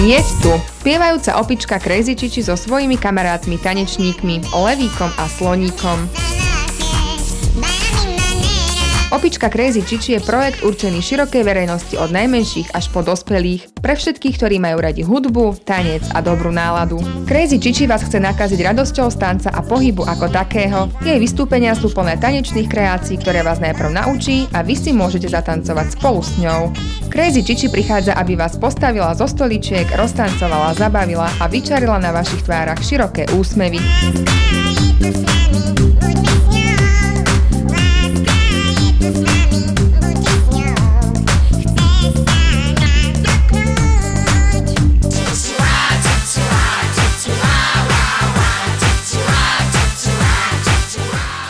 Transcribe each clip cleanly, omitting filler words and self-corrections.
Je tu spievajúca opička Crazy Čiči so svojimi kamarátmi tanečníkmi Levíkom a Sloníkom. Opička Crazy Čiči je projekt určený širokej verejnosti od najmenších až po dospelých, pre všetkých, ktorí majú radi hudbu, tanec a dobrú náladu. Crazy Čiči vás chce nakaziť radosťou z tanca a pohybu ako takého. Jej vystúpenia sú plné tanečných kreácií, ktoré vás najprv naučí a vy si môžete zatancovať spolu s ňou. Crazy Čiči prichádza, aby vás postavila zo stoličiek, roztancovala, zabavila a vyčarila na vašich tvárach široké úsmevy.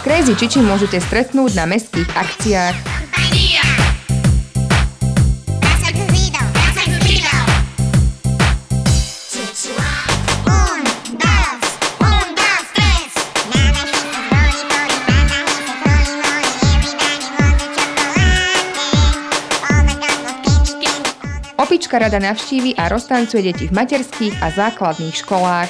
Crazy Čiči môžete stretnúť na mestských akciách. Opička rada navštívi a roztancuje deti v materských a základných školách.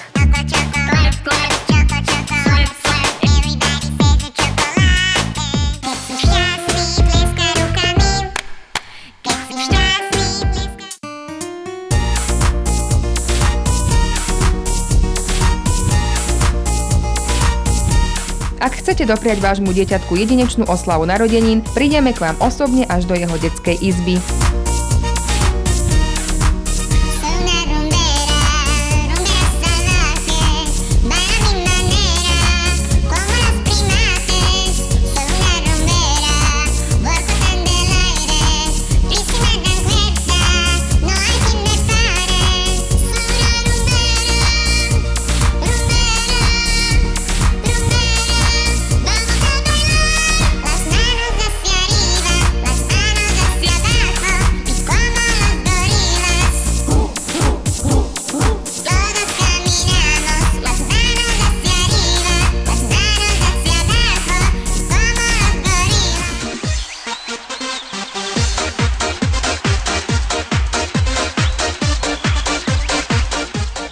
Ak chcete dopriať vášmu dieťatku jedinečnú oslavu narodenín, prídeme k vám osobne až do jeho detskej izby.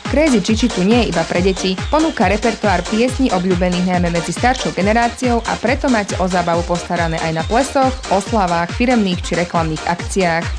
Crazy Čiči tu nie je iba pre deti, ponúka repertoár piesní obľúbených najmä medzi staršou generáciou a preto máte o zábavu postarané aj na plesoch, oslavách, firemných či reklamných akciách.